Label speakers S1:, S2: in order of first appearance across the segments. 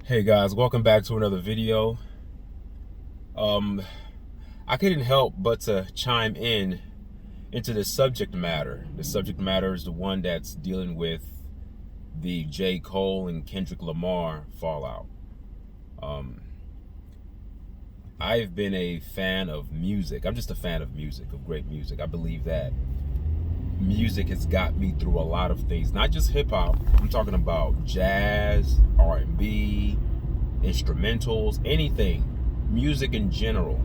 S1: Hey guys, welcome back to another video. Um, I couldn't help but to chime in into the subject matter. The subject matter is the one that's dealing with the J. Cole and Kendrick Lamar fallout. Um, I've been a fan of music. I'm just a fan of music, of great music. I believe that music has got me through a lot of things, not just hip hop. I'm talking about jazz, R&B, instrumentals, anything, music in general,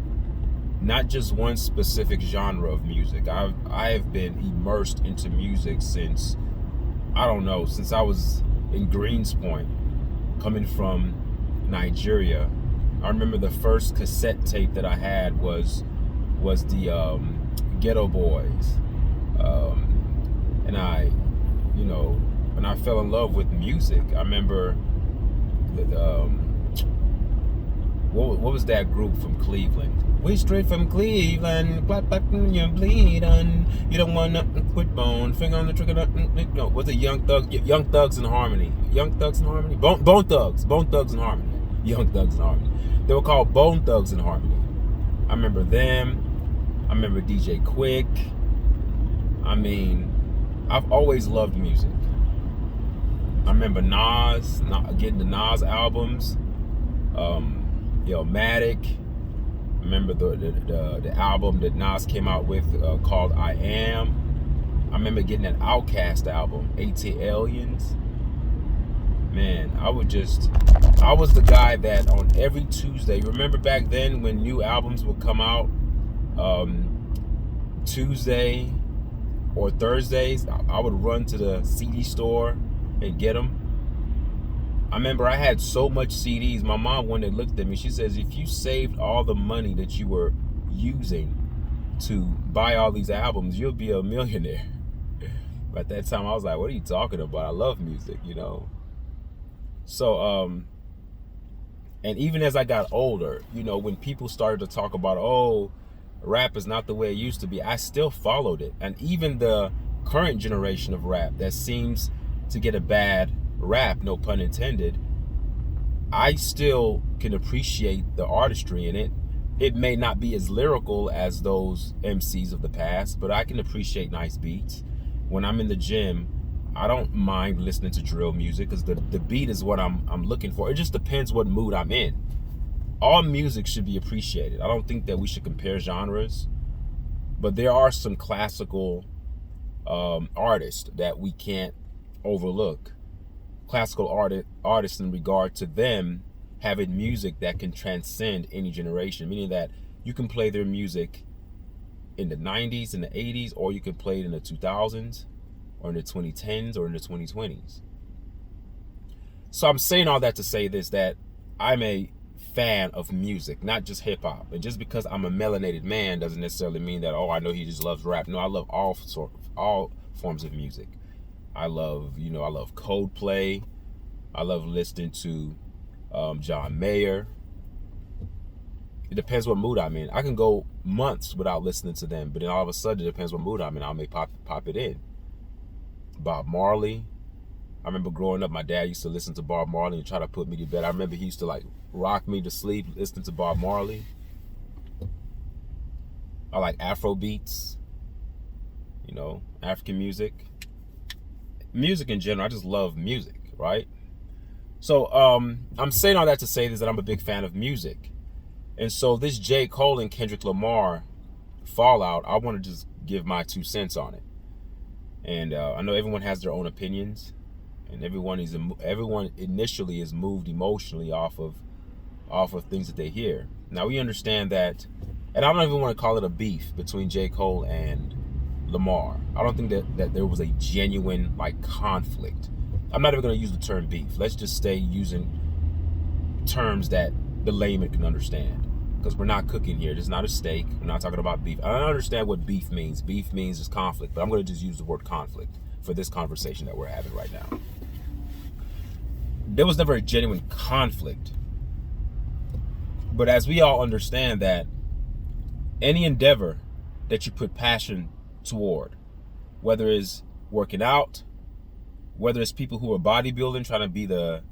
S1: not just one specific genre of music. I have been immersed into music since, I don't know, since I was in Greenspoint, coming from Nigeria. I remember the first cassette tape that I had was the Ghetto Boys, and and I fell in love with music. I remember the what was that group from Cleveland? We straight from Cleveland, clap back when you're bleeding. You don't want nothing quit bone, finger on the trigger, nothing. No, what's it? Young Thugs in Harmony, Young Thugs in Harmony, Bone Thugs in Harmony, Young Thugs in Harmony. They were called Bone Thugs in Harmony. I remember them. I remember DJ Quick. I mean, I've always loved music. I remember Nas, getting the Nas albums. Matic. Remember the album that Nas came out with called I Am. I remember getting that Outkast album, AT Aliens. Man, I was the guy that on every Tuesday, remember back then when new albums would come out, Tuesday or Thursdays, I would run to the CD store and get them. I remember I had so much CDs. My mom, one day looked at me, she says, if you saved all the money that you were using to buy all these albums, you'll be a millionaire. But at that time, I was like, what are you talking about? I love music, you know? So, and even as I got older, when people started to talk about, oh, rap is not the way it used to be, I still followed it. And even the current generation of rap that seems to get a bad rap, no pun intended, I still can appreciate the artistry in it. It may not be as lyrical as those MCs of the past, but I can appreciate nice beats. When I'm in the gym, I don't mind listening to drill music because the beat is what I'm looking for. It just depends what mood I'm in. All music should be appreciated. I don't think that we should compare genres, but there are some classical artists that we can't overlook. Classical artists in regard to them having music that can transcend any generation, meaning that you can play their music in the 90s, in the 80s, or you can play it in the 2000s, or in the 2010s, or in the 2020s. So I'm saying all that to say this, that I'm a fan of music, not just hip hop. And just because I'm a melanated man doesn't necessarily mean that, oh, I know he just loves rap. No, I love all forms of music. I love Coldplay. I love listening to John Mayer. It depends what mood I'm in. I can go months without listening to them, but then all of a sudden, it depends what mood I'm in. I may pop it in. Bob Marley. I remember growing up, my dad used to listen to Bob Marley and try to put me to bed. I remember he used to rock me to sleep listening to Bob Marley. I like Afro beats, African music. Music in general, I just love music, right? So I'm saying all that to say this, that I'm a big fan of music. And so this J. Cole and Kendrick Lamar fallout, I want to just give my 2 cents on it. And I know everyone has their own opinions, and everyone initially is moved emotionally off of things that they hear. Now we understand that, and I don't even want to call it a beef between J. Cole and Lamar. I don't think that there was a genuine conflict. I'm not even going to use the term beef. Let's just stay using terms that the layman can understand, because we're not cooking here. This is not a steak. We're not talking about beef. I don't understand what beef means. Beef means is conflict, but I'm going to just use the word conflict for this conversation that we're having right now. There was never a genuine conflict, but as we all understand that any endeavor that you put passion toward, whether it's working out, whether it's people who are bodybuilding trying to be the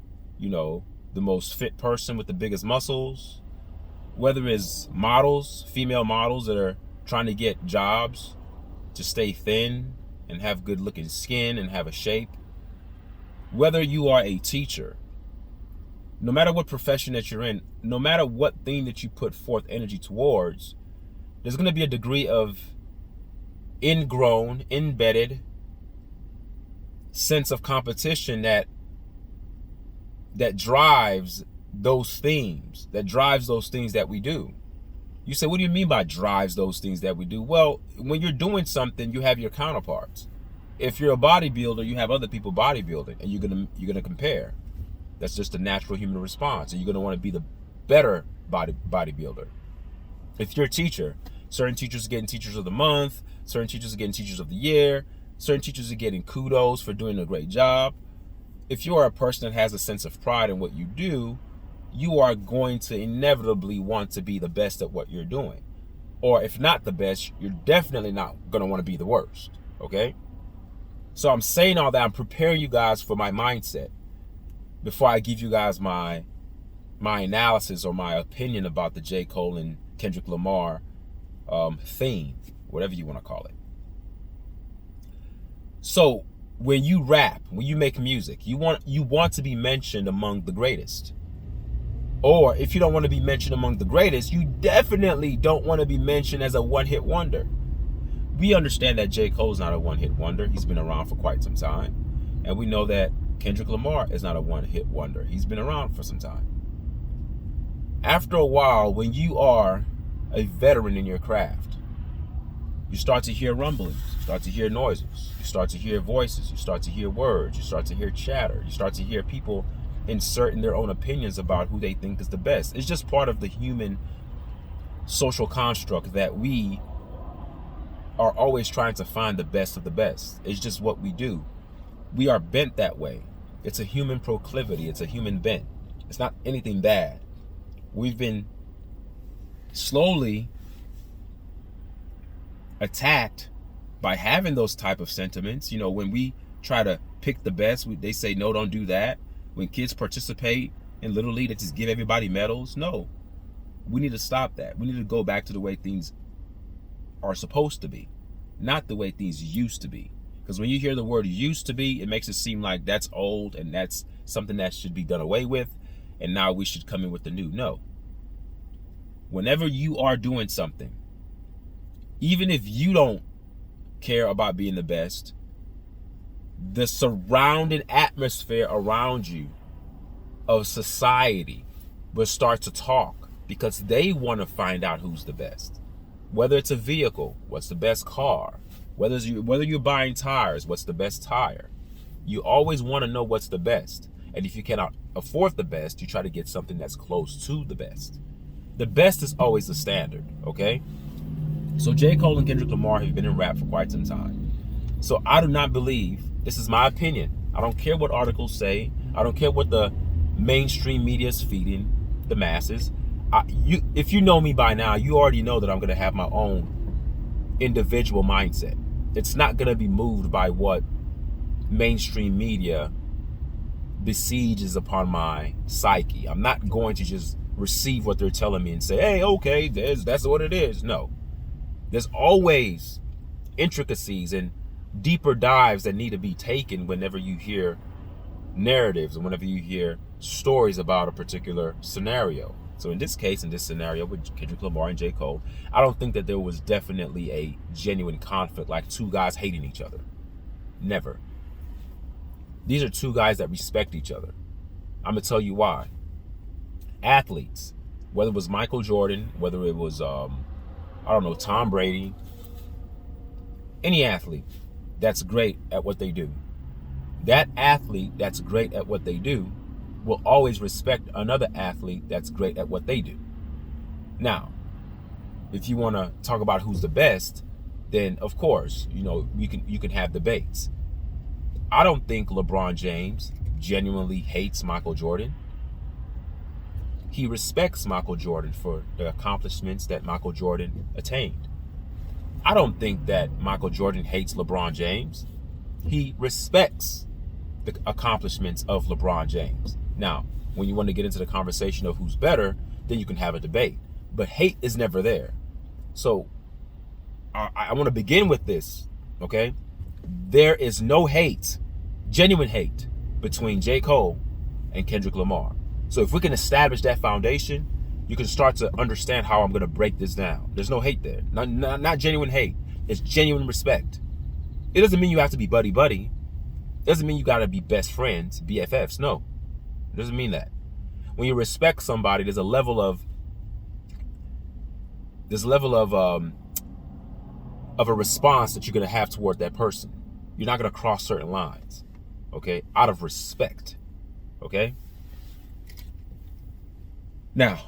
S1: the most fit person with the biggest muscles, whether it's models, female models that are trying to get jobs to stay thin and have good looking skin and have a shape, whether you are a teacher, no matter what profession that you're in, no matter what thing that you put forth energy towards, there's going to be a degree of ingrown, embedded sense of competition that drives those themes, that drives those things that we do. You say, what do you mean by drives those things that we do? Well, when you're doing something, you have your counterparts. If you're a bodybuilder, you have other people bodybuilding, and you're gonna compare. That's just a natural human response, and you're gonna want to be the better bodybuilder. If you're a teacher, certain teachers are getting teachers of the month, certain teachers are getting teachers of the year, certain teachers are getting kudos for doing a great job. If you are a person that has a sense of pride in what you do, you are going to inevitably want to be the best at what you're doing. Or if not the best, you're definitely not going to want to be the worst, okay? So I'm saying all that, I'm preparing you guys for my mindset before I give you guys my analysis or my opinion about the J. Cole and Kendrick Lamar theme, whatever you want to call it. So when you rap, when you make music, you want to be mentioned among the greatest. Or if you don't want to be mentioned among the greatest, you definitely don't want to be mentioned as a one-hit wonder. We understand that J. Cole's not a one-hit wonder. He's been around for quite some time. And we know that Kendrick Lamar is not a one-hit wonder. He's been around for some time. After a while, when you are a veteran in your craft, you start to hear rumblings, you start to hear noises, you start to hear voices, you start to hear words, you start to hear chatter, you start to hear people inserting their own opinions about who they think is the best. It's just part of the human social construct that we are always trying to find the best of the best. It's just what we do. We are bent that way. It's a human proclivity. It's a human bent. It's not anything bad. We've been slowly attacked by having those type of sentiments. You know, when we try to pick the best, they say, no, don't do that. When kids participate in Little League, they just give everybody medals. No, we need to stop that. We need to go back to the way things are supposed to be, not the way things used to be. Because when you hear the word used to be, it makes it seem like that's old and that's something that should be done away with, and now we should come in with the new. No. Whenever you are doing something, even if you don't care about being the best, the surrounding atmosphere around you of society will start to talk because they want to find out who's the best. Whether it's a vehicle, what's the best car? Whether you're buying tires, what's the best tire? You always want to know what's the best. And if you cannot afford the best, you try to get something that's close to the best. The best is always the standard, okay? So J. Cole and Kendrick Lamar have been in rap for quite some time. So I do not believe, this is my opinion, I don't care what articles say, I don't care what the mainstream media is feeding the masses. If you know me by now, you already know that I'm going to have my own individual mindset. It's not going to be moved by what mainstream media besieges upon my psyche. I'm not going to just receive what they're telling me and say, hey, okay, that's what it is. No. There's always intricacies and deeper dives that need to be taken whenever you hear narratives and whenever you hear stories about a particular scenario. So in this case, in this scenario with Kendrick Lamar and J. Cole, I don't think that there was definitely a genuine conflict, like two guys hating each other. Never. These are two guys that respect each other. I'm going to tell you why. Athletes, whether it was Michael Jordan, whether it was, Tom Brady, any athlete that's great at what they do, that athlete that's great at what they do will always respect another athlete that's great at what they do. Now, if you want to talk about who's the best, then of course, you can have debates. I don't think LeBron James genuinely hates Michael Jordan. He respects Michael Jordan for the accomplishments that Michael Jordan attained. I don't think that Michael Jordan hates LeBron James. He respects the accomplishments of LeBron James. Now, when you want to get into the conversation of who's better, then you can have a debate. But hate is never there. So I want to begin with this, okay? There is no hate, genuine hate, between J. Cole and Kendrick Lamar. So if we can establish that foundation, you can start to understand how I'm going to break this down. There's no hate there. Not genuine hate. It's genuine respect. It doesn't mean you have to be buddy-buddy. It doesn't mean you got to be best friends, BFFs. No, it doesn't mean that. When you respect somebody, there's a level of a response that you're going to have toward that person. You're not going to cross certain lines, okay, out of respect, okay? Now,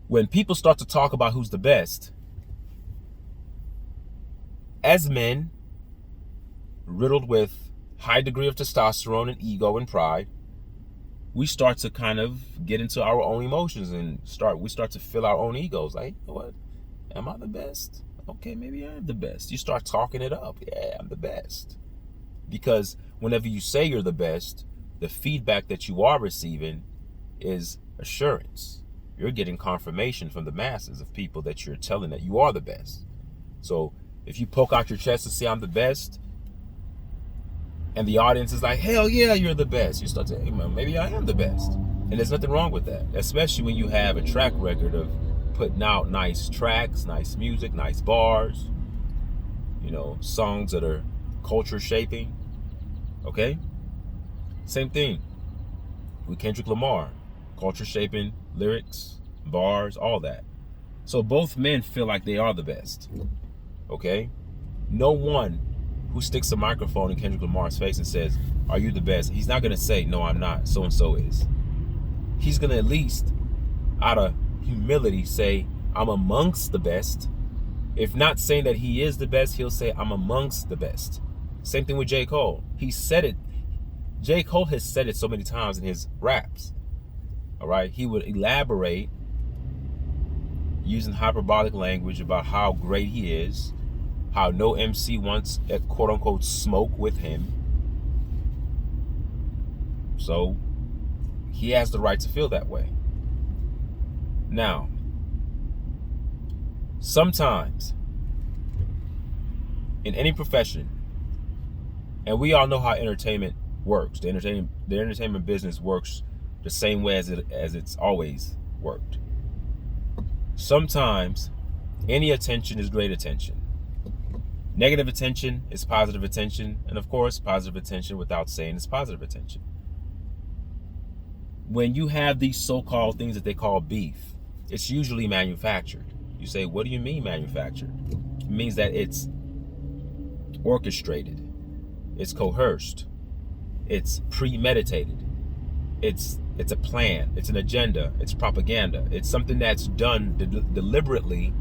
S1: when people start to talk about who's the best, as men, riddled with high degree of testosterone and ego and pride, we start to kind of get into our own emotions and we start to feel our own egos. Like, you know what? Am I the best? Okay, maybe I am the best. You start talking it up. Yeah, I'm the best. Because whenever you say you're the best, the feedback that you are receiving is assurance. You're getting confirmation from the masses of people that you're telling that you are the best. So if you poke out your chest and say I'm the best, and the audience is like, hell yeah, you're the best, you start to, hey, maybe I am the best. And there's nothing wrong with that, especially when you have a track record of putting out nice tracks, nice music, nice bars, songs that are culture shaping. Okay? Same thing with Kendrick Lamar. Culture shaping, lyrics, bars, all that. So both men feel like they are the best. Okay? No one who sticks a microphone in Kendrick Lamar's face and says, are you the best? He's not going to say, no, I'm not. So-and-so is. He's going to at least, out of humility, say, I'm amongst the best. If not saying that he is the best, he'll say, I'm amongst the best. Same thing with J. Cole. He said it. J. Cole has said it so many times in his raps. All right? He would elaborate using hyperbolic language about how great he is, how no MC wants a quote-unquote smoke with him. So he has the right to feel that way. Now, sometimes in any profession, and we all know how entertainment works. The entertainment business works the same way as it's always worked. Sometimes any attention is great attention. Negative attention is positive attention, and of course, positive attention without saying is positive attention. When you have these so-called things that they call beef, it's usually manufactured. You say, what do you mean manufactured? It means that it's orchestrated, it's coerced, it's premeditated, it's a plan, it's an agenda, it's propaganda, it's something that's done deliberately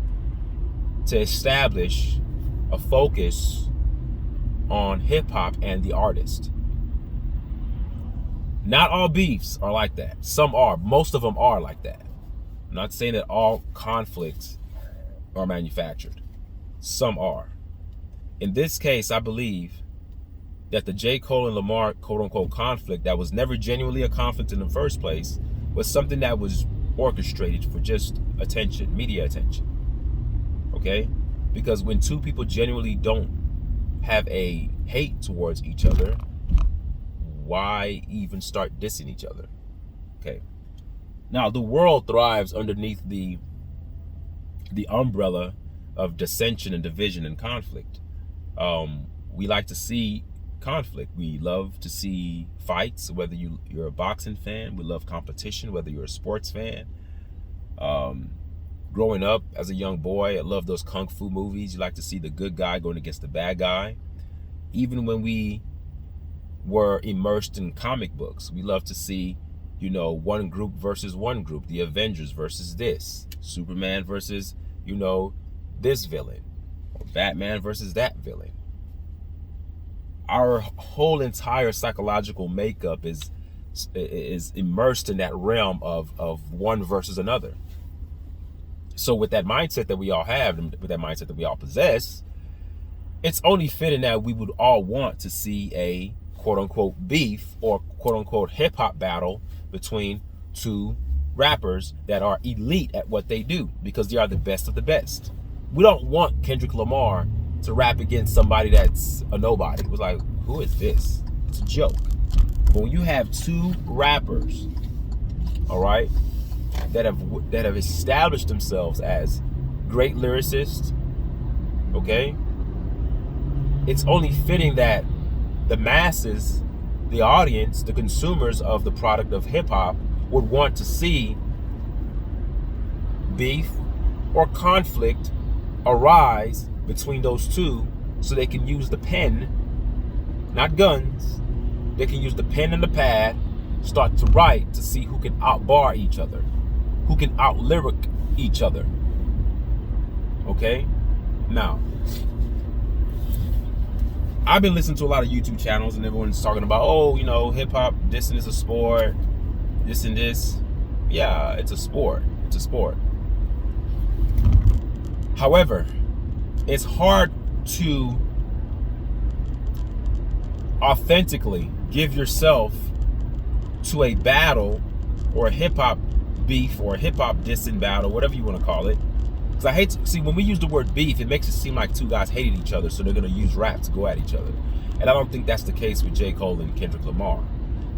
S1: to establish a focus on hip-hop and the artist. Not all beefs are like that. Some are. Most of them are like that. I'm not saying that all conflicts are manufactured. Some are. In this case, I believe that the J. Cole and Lamar quote-unquote conflict that was never genuinely a conflict in the first place was something that was orchestrated for just attention, media attention. Okay? Because when two people genuinely don't have a hate towards each other, why even start dissing each other? Okay. Now, the world thrives underneath the umbrella of dissension and division and conflict. We like to see conflict. We love to see fights, whether you're a boxing fan. We love competition, whether you're a sports fan. Growing up as a young boy, I love those kung fu movies. You like to see the good guy going against the bad guy. Even when we were immersed in comic books, we love to see, one group versus one group. The Avengers versus this. Superman versus, this villain. Or Batman versus that villain. Our whole entire psychological makeup is immersed in that realm of one versus another. So with that mindset that we all have, and with that mindset that we all possess, it's only fitting that we would all want to see a quote unquote beef or quote unquote hip hop battle between two rappers that are elite at what they do because they are the best of the best. We don't want Kendrick Lamar to rap against somebody that's a nobody. It was like, who is this? It's a joke. But when you have two rappers, all right, that have established themselves as great lyricists, okay, it's only fitting that the masses, the audience, the consumers of the product of hip hop would want to see beef or conflict arise between those two so they can use the pen, not guns. They can use the pen and the pad, start to write to see who can outbar each other, who can out-lyric each other. Okay? Now, I've been listening to a lot of YouTube channels and everyone's talking about, oh, you know, hip-hop, this is a sport, this and this. Yeah, it's a sport. It's a sport. However, it's hard to authentically give yourself to a battle or a hip-hop beef or a hip-hop dissing battle, whatever you want to call it. Because I hate to see, when we use the word beef, it makes it seem like two guys hated each other, so they're going to use rap to go at each other. And I don't think that's the case with J. Cole and Kendrick Lamar.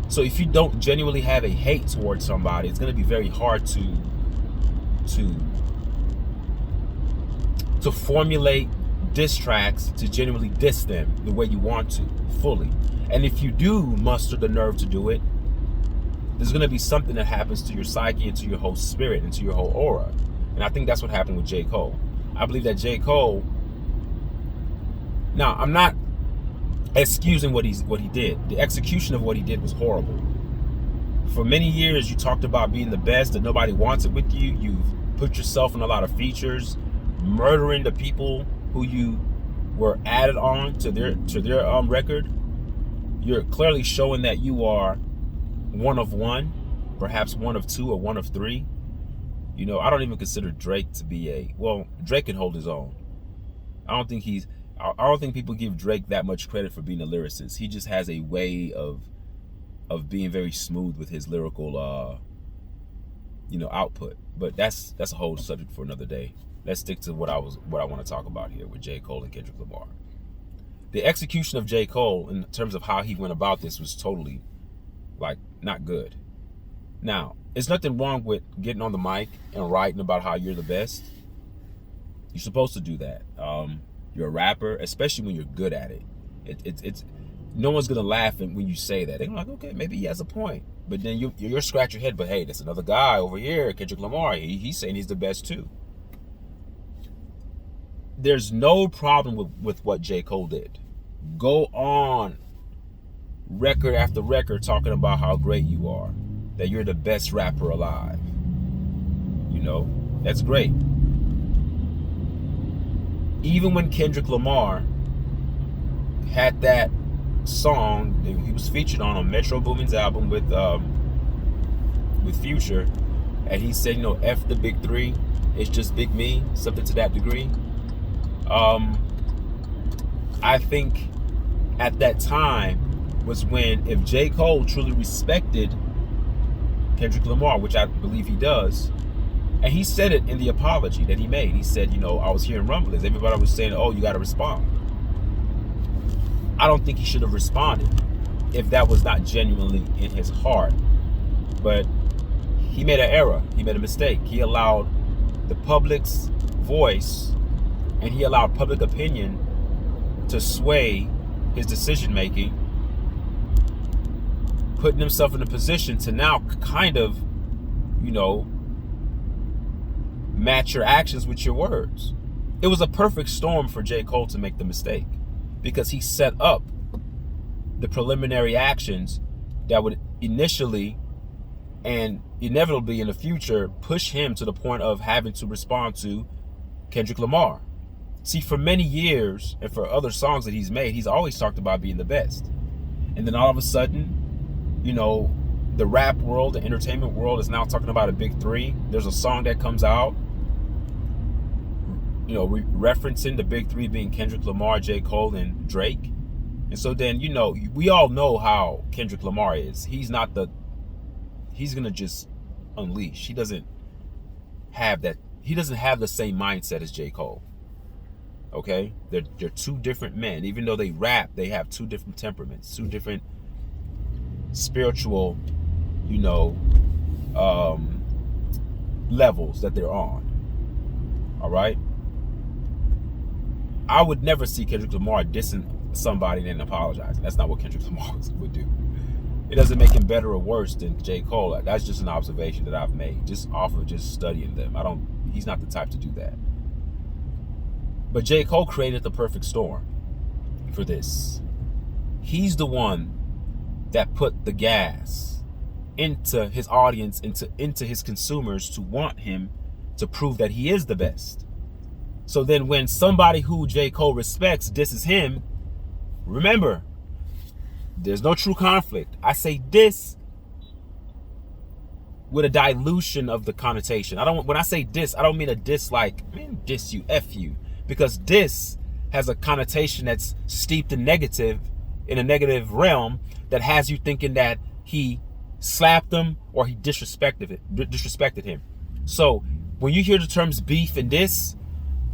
S1: So if you don't genuinely have a hate towards somebody, it's going to be very hard to formulate diss tracks to genuinely diss them the way you want to, fully. And if you do muster the nerve to do it, there's going to be something that happens to your psyche and to your whole spirit and to your whole aura. And I think that's what happened with J. Cole. I believe that J. Cole, now I'm not excusing what he did. The execution of what he did was horrible. For many years, you talked about being the best, that nobody wants it with you. You've put yourself in a lot of features, murdering the people who you were added on to their record. You're clearly showing that you are one of one, perhaps one of two or one of three. You know, I don't even consider Drake to be Drake can hold his own. I don't think people give Drake that much credit for being a lyricist. He just has a way of being very smooth with his lyrical output. But that's a whole subject for another day. Let's stick to what I want to talk about here with J. Cole and Kendrick Lamar. The execution of J. Cole in terms of how he went about this was totally not good. Now, there's nothing wrong with getting on the mic and writing about how you're the best. You're supposed to do that. You're a rapper, especially when you're good at it. It's no one's gonna laugh when you say that. They're like, okay, maybe he has a point. But then you're scratch your head. But hey, there's another guy over here, Kendrick Lamar. He's saying he's the best too. There's no problem with what J. Cole did. Go on record after record talking about how great you are, that you're the best rapper alive. You know, that's great. Even when Kendrick Lamar had that song that he was featured on Metro Boomin's album with Future, and he said, F the big three, it's just big me, something to that degree. I think at that time was when, if J. Cole truly respected Kendrick Lamar, which I believe he does, and he said it in the apology that he made. He said, I was hearing rumblings. Everybody was saying, oh, you got to respond. I don't think he should have responded if that was not genuinely in his heart. But he made an error. He made a mistake. He allowed the public's voice and he allowed public opinion to sway his decision making, putting himself in a position to now kind of, match your actions with your words. It was a perfect storm for J. Cole to make the mistake, because he set up the preliminary actions that would initially and inevitably in the future push him to the point of having to respond to Kendrick Lamar. See, for many years, and for other songs that he's made, he's always talked about being the best. And then all of a sudden, the rap world, the entertainment world is now talking about a big three. There's a song that comes out, referencing the big three being Kendrick Lamar, J. Cole, and Drake. And so then, we all know how Kendrick Lamar is. He's going to just unleash. He doesn't have the same mindset as J. Cole. Okay? They're two different men. Even though they rap, they have two different temperaments, two different spiritual, levels that they're on. All right? I would never see Kendrick Lamar dissing somebody and then apologizing. That's not what Kendrick Lamar would do. It doesn't make him better or worse than J. Cole. That's just an observation that I've made, just off of just studying them. He's not the type to do that. But J. Cole created the perfect storm for this. He's the one that put the gas into his audience, into his consumers, to want him to prove that he is the best. So then when somebody who J. Cole respects disses him, remember, there's no true conflict. I say diss with a dilution of the connotation. When I say diss, I don't mean a diss like, man, diss you, F you. Because diss has a connotation that's steeped in a negative realm, that has you thinking that he slapped him or he disrespected him. So when you hear the terms beef and diss,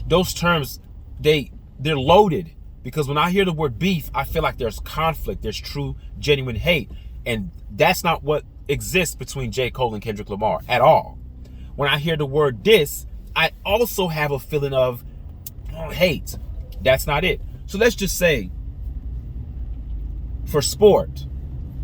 S1: those terms, they're loaded. Because when I hear the word beef, I feel like there's conflict, there's true, genuine hate. And that's not what exists between J. Cole and Kendrick Lamar at all. When I hear the word diss, I also have a feeling of hate. That's not it. So let's just say, for sport,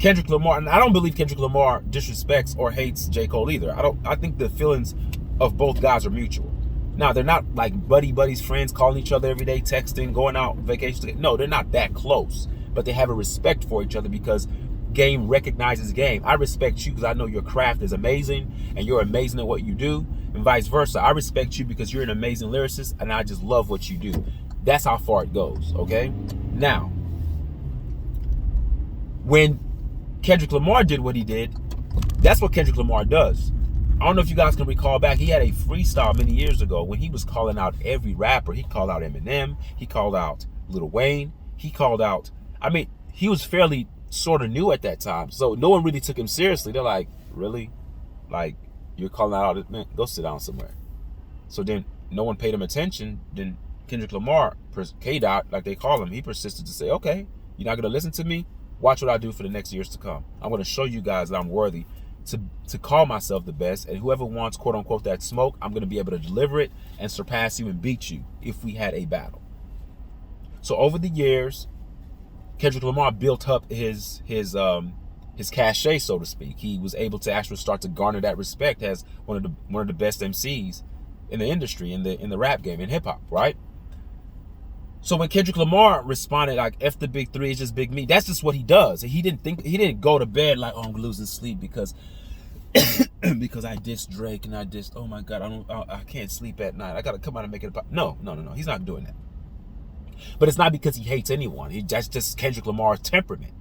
S1: Kendrick Lamar, and I don't believe Kendrick Lamar disrespects or hates J. Cole either. I think the feelings of both guys are mutual. Now, they're not like buddies, friends, calling each other every day, texting, going out vacations. No, they're not that close. But they have a respect for each other because game recognizes game. I respect you because I know your craft is amazing and you're amazing at what you do, and vice versa. I respect you because you're an amazing lyricist and I just love what you do. That's how far it goes, okay? Now, when Kendrick Lamar did what he did, that's what Kendrick Lamar does. I don't know if you guys can recall back, he had a freestyle many years ago when he was calling out every rapper. He called out Eminem, he called out Lil Wayne, he was fairly sort of new at that time, so no one really took him seriously. They're like, really? Like, you're calling out, man, go sit down somewhere. So then no one paid him attention. Then Kendrick Lamar, K-Dot, like they call him, he persisted to say, okay, you're not going to listen to me? Watch what I do for the next years to come. I'm going to show you guys that I'm worthy to call myself the best, and whoever wants, quote unquote, that smoke, I'm going to be able to deliver it and surpass you and beat you if we had a battle. So over the years, Kendrick Lamar built up his cachet, so to speak. He was able to actually start to garner that respect as one of the best MCs in the industry, in the rap game, in hip hop, right? So when Kendrick Lamar responded like, F the big three, it's just big me, that's just what he does. He didn't go to bed like, oh, I'm losing sleep because because I dissed Drake and I dissed, oh my God, I can't sleep at night. I gotta come out and make it a no. He's not doing that. But it's not because he hates anyone. That's just Kendrick Lamar's temperament.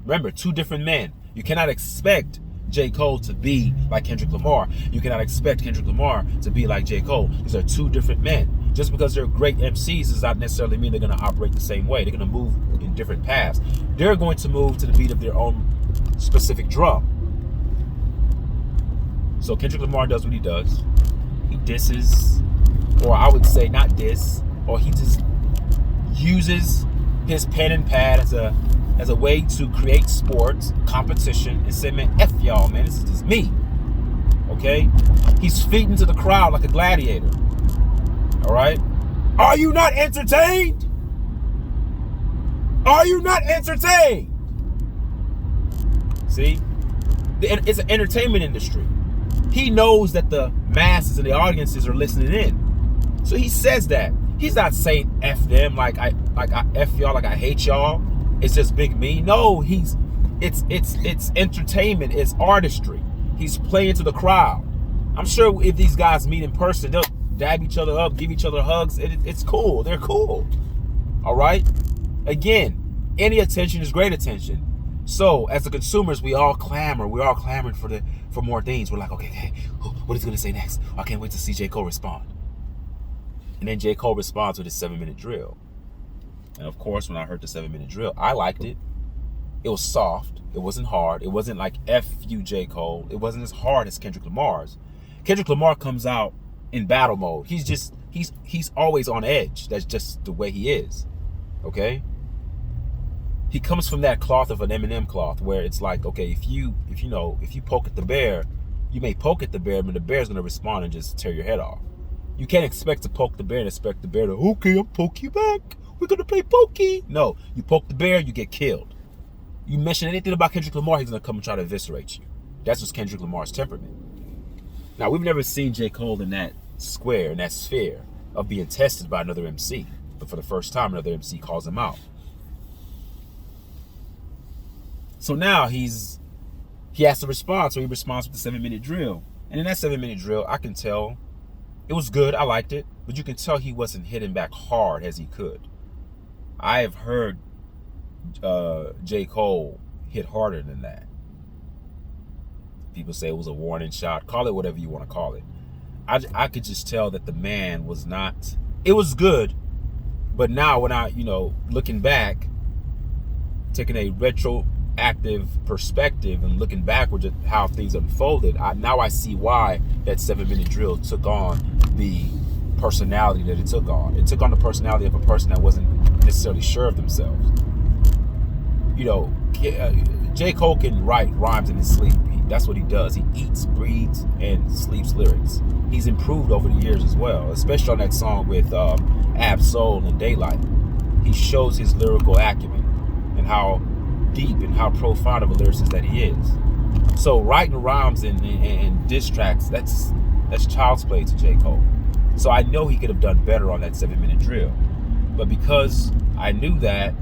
S1: Remember, two different men. You cannot expect J. Cole to be like Kendrick Lamar. You cannot expect Kendrick Lamar to be like J. Cole. These are two different men. Just because they're great MCs does not necessarily mean they're going to operate the same way. They're going to move in different paths. They're going to move to the beat of their own specific drum. So Kendrick Lamar does what he does. He disses, or I would say not diss, or he just uses his pen and pad as a way to create sports, competition, and say, man, F y'all, man, this is just me. Okay? He's feeding to the crowd like a gladiator. All right? Are you not entertained? Are you not entertained? See? It's an entertainment industry. He knows that the masses and the audiences are listening in. So he says that. He's not saying F them like I F y'all, like I hate y'all. It's just big me. No, it's entertainment, it's artistry. He's playing to the crowd. I'm sure if these guys meet in person, they'll dab each other up, give each other hugs. It's cool. They're cool. All right? Again, any attention is great attention. So as the consumers, we all clamor. We're all clamoring for more things. We're like, okay, what is he going to say next? I can't wait to see J. Cole respond. And then J. Cole responds with his 7-minute drill. And of course, when I heard the 7-minute drill, I liked it. It was soft. It wasn't hard. It wasn't like F you, J. Cole. It wasn't as hard as Kendrick Lamar's. Kendrick Lamar comes out in battle mode. He's always on edge. That's just the way he is. Okay? He comes from that cloth of an Eminem cloth where it's like, okay, if you poke at the bear, you may poke at the bear, but the bear's gonna respond and just tear your head off. You can't expect to poke the bear and expect the bear to, okay, I'll poke you back. We're gonna play pokey. No, you poke the bear, you get killed. You mention anything about Kendrick Lamar, he's gonna come and try to eviscerate you. That's just Kendrick Lamar's temperament. Now, we've never seen J. Cole in that square, in that sphere of being tested by another MC. But for the first time, another MC calls him out. So now he has to respond. So he responds with the 7-minute drill. And in that 7-minute drill, I can tell it was good. I liked it. But you can tell he wasn't hitting back hard as he could. I have heard J. Cole hit harder than that. People say it was a warning shot. Call it whatever you want to call it. I could just tell that the man was not. It was good. But now when I, looking back, taking a retroactive perspective and looking backwards at how things unfolded, now I see why that 7-minute drill took on the personality that it took on. It took on the personality of a person that wasn't necessarily sure of themselves. J. Cole can write rhymes in his sleep. That's what he does. He eats, breathes, and sleeps lyrics. He's improved over the years as well, especially on that song with Ab Soul and Daylight. He shows his lyrical acumen and how deep and how profound of a lyricist that he is. So writing rhymes and diss tracks, that's child's play to J. Cole. So I know he could have done better on that 7-minute drill. But because I knew that,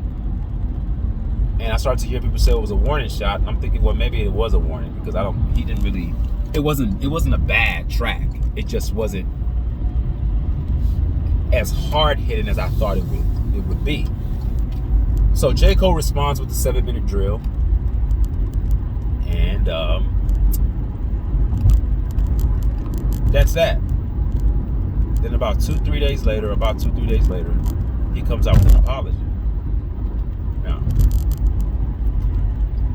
S1: and I started to hear people say it was a warning shot, and I'm thinking, well, maybe it was a warning because it wasn't a bad track. It just wasn't as hard hitting as I thought it would be. So J. Cole responds with the 7-minute drill, and that's that. Then about 2-3 days later, he comes out with an apology. Now,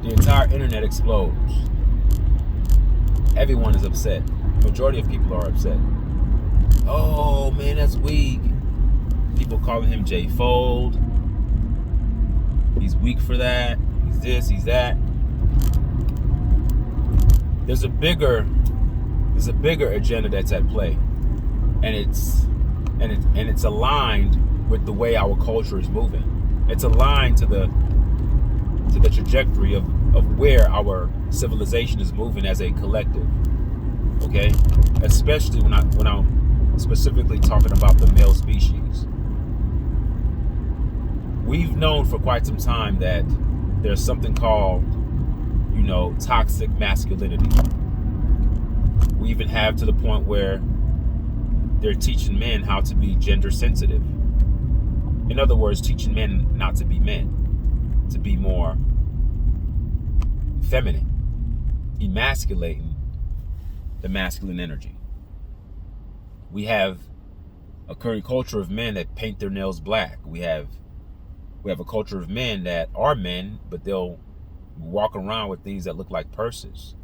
S1: the entire internet explodes. Everyone is upset. Majority of people are upset. Oh man, that's weak. People calling him J Fold. He's weak for that. He's this, he's that. There's a bigger agenda that's at play. And it's aligned with the way our culture is moving. It's aligned to the trajectory of where our civilization is moving as a collective. Okay? Especially when I'm specifically talking about the male species. We've known for quite some time that there's something called, toxic masculinity. We even have to the point where they're teaching men how to be gender sensitive. In other words, teaching men not to be men, to be more feminine, emasculating the masculine energy. We have a current culture of men that paint their nails black. We have a culture of men that are men, but they'll walk around with things that look like purses.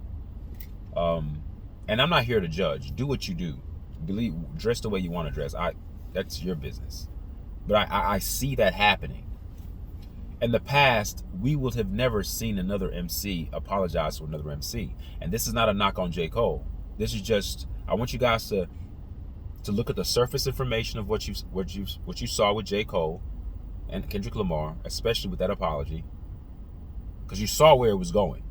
S1: And I'm not here to judge. Do what you do. Dress the way you want to dress. That's your business. But I see that happening. In the past, we would have never seen another MC apologize to another MC. And this is not a knock on J. Cole. This is just, I want you guys to look at the surface information of what you saw with J. Cole and Kendrick Lamar, especially with that apology, because you saw where it was going.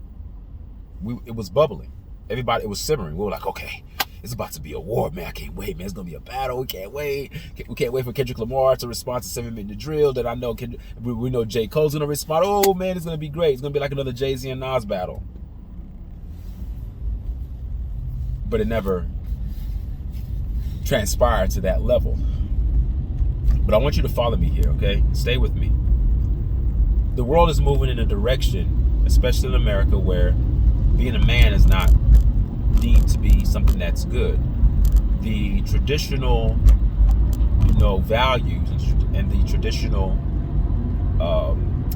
S1: It was bubbling. Everybody, it was simmering. We were like, okay, it's about to be a war, man. I can't wait, man. It's gonna be a battle. We can't wait. We can't wait for Kendrick Lamar to respond to 7-minute drill. That I know we know J. Cole's gonna respond. Oh man, it's gonna be great. It's gonna be like another Jay-Z and Nas battle. But it never transpired to that level. But I want you to follow me here, okay? Stay with me. The world is moving in a direction, especially in America, where being a man is not deemed to be something that's good. The traditional, values and the traditional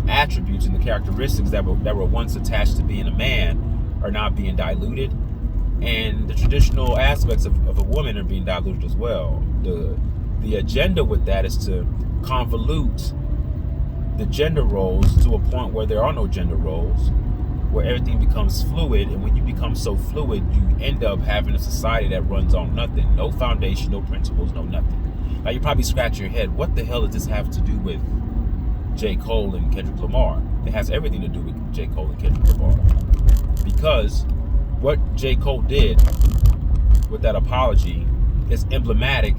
S1: attributes and the characteristics that were once attached to being a man are now being diluted, and the traditional aspects of a woman are being diluted as well. The agenda with that is to convolute the gender roles to a point where there are no gender roles, where everything becomes fluid. And when you become so fluid, you end up having a society that runs on nothing. No foundation, no principles, no nothing. Now you probably scratch your head, what the hell does this have to do with J. Cole and Kendrick Lamar? It has everything to do with J. Cole and Kendrick Lamar. Because what J. Cole did with that apology is emblematic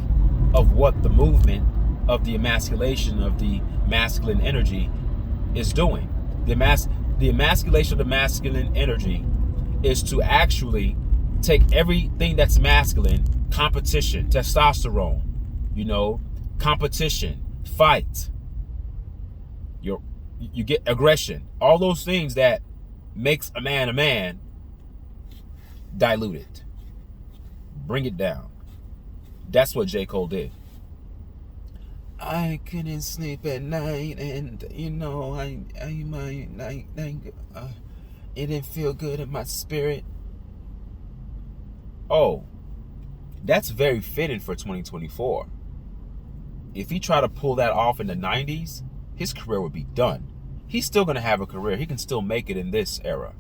S1: of what the movement of the emasculation of the masculine energy is doing. The emasculation of the masculine energy is to actually take everything that's masculine, competition, testosterone, competition, fight, you get aggression, all those things that makes a man, dilute it, bring it down. That's what J. Cole did. I couldn't sleep at night, and it didn't feel good in my spirit. Oh, that's very fitting for 2024. If he tried to pull that off in the 90s, his career would be done. He's still going to have a career. He can still make it in this era.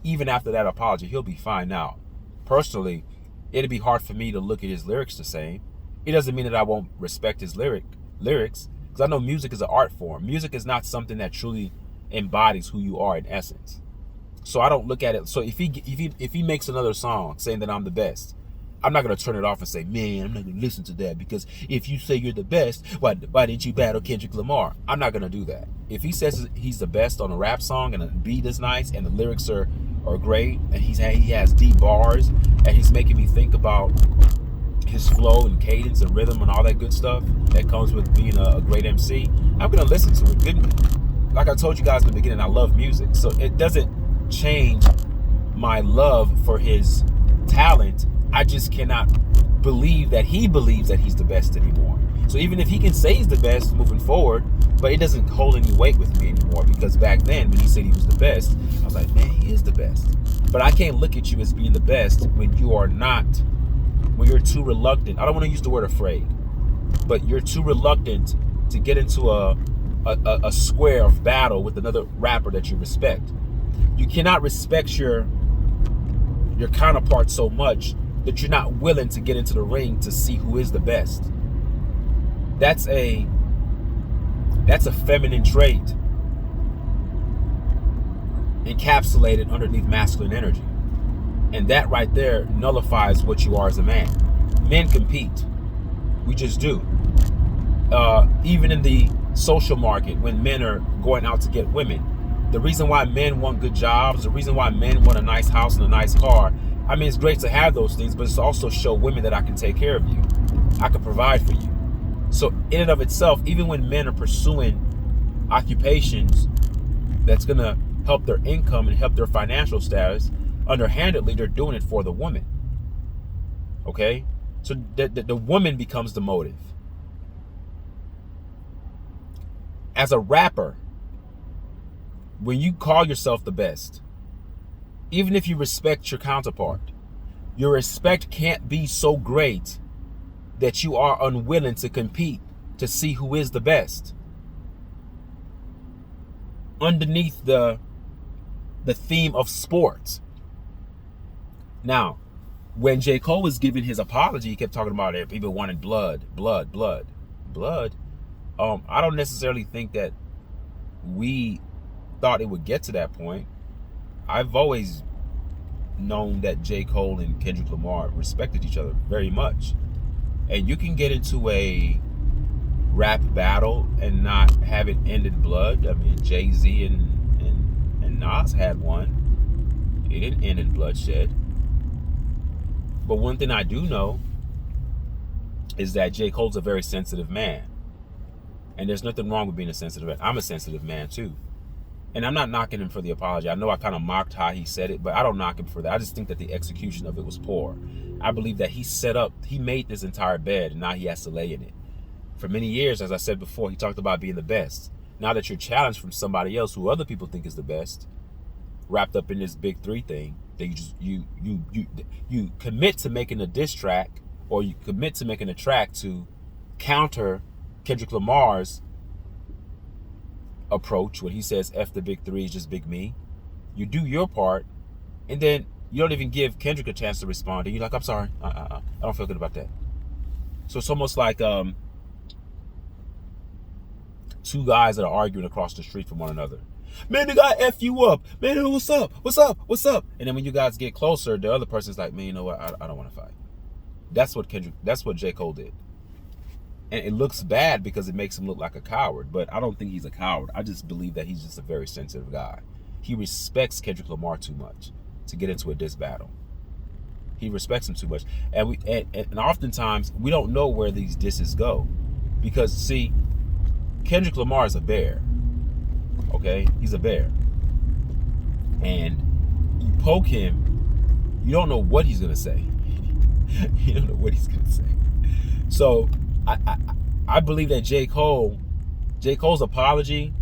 S1: Even after that apology, he'll be fine now. Personally, it'd be hard for me to look at his lyrics the same. It doesn't mean that I won't respect his lyrics, because I know music is an art form. Music is not something that truly embodies who you are in essence. So I don't look at it. So if he makes another song saying that I'm the best, I'm not going to turn it off and say, man, I'm not going to listen to that, because if you say you're the best, why didn't you battle Kendrick Lamar? I'm not going to do that. If he says he's the best on a rap song and the beat is nice and the lyrics are great and he has deep bars and he's making me think about his flow and cadence and rhythm and all that good stuff that comes with being a great MC, I'm going to listen to it. Like I told you guys in the beginning, I love music. So it doesn't change my love for his talent. I just cannot believe that he believes that he's the best anymore. So even if he can say he's the best moving forward, but it doesn't hold any weight with me anymore, because back then when he said he was the best, I was like, man, he is the best. But I can't look at you as being the best when you are not, when you're too reluctant. I don't want to use the word afraid, but you're too reluctant to get into a square of battle with another rapper that you respect. You cannot respect your counterpart so much that you're not willing to get into the ring to see who is the best. That's a feminine trait encapsulated underneath masculine energy. And that right there nullifies what you are as a man. Men compete. We just do. Even in the social market, when men are going out to get women, the reason why men want good jobs, the reason why men want a nice house and a nice car, I mean, it's great to have those things, but it's also show women that I can take care of you. I can provide for you. So in and of itself, even when men are pursuing occupations that's going to help their income and help their financial status, underhandedly, they're doing it for the woman. Okay? So the woman becomes the motive. As a rapper, when you call yourself the best, even if you respect your counterpart, your respect can't be so great that you are unwilling to compete to see who is the best. Underneath the theme of sports. Now, when J. Cole was giving his apology, he kept talking about it. People wanted blood. I don't necessarily think that we thought it would get to that point. I've always known that J. Cole and Kendrick Lamar respected each other very much. And you can get into a rap battle and not have it end in blood. I mean, Jay-Z and Nas had one. It didn't end in bloodshed. But one thing I do know is that J. Cole's a very sensitive man. And there's nothing wrong with being a sensitive man. I'm a sensitive man too. And I'm not knocking him for the apology. I know I kind of mocked how he said it, but I don't knock him for that. I just think that the execution of it was poor. I believe that he made this entire bed, and now he has to lay in it. For many years, as I said before, he talked about being the best. now that you're challenged from somebody else who other people think is the best, wrapped up in this big three thing, that you commit to making a diss track, or you commit to making a track to counter Kendrick Lamar's approach when he says F the big three is just big me. You do your part, and then you don't even give Kendrick a chance to respond. And you're like, I'm sorry, I don't feel good about that. So it's almost like two guys that are arguing across the street from one another. Man, the guy F you up. Man, what's up? What's up? What's up? And then when you guys get closer, the other person's like, man, you know what? I don't want to fight. That's what J. Cole did. And it looks bad because it makes him look like a coward. But I don't think he's a coward. I just believe that he's just a very sensitive guy. He respects Kendrick Lamar too much to get into a diss battle. He respects him too much. And oftentimes, we don't know where these disses go. Because, see, Kendrick Lamar is a bear. Okay? He's a bear. And you poke him, you don't know what he's going to say. You don't know what he's going to say. So, I believe that J. Cole's apology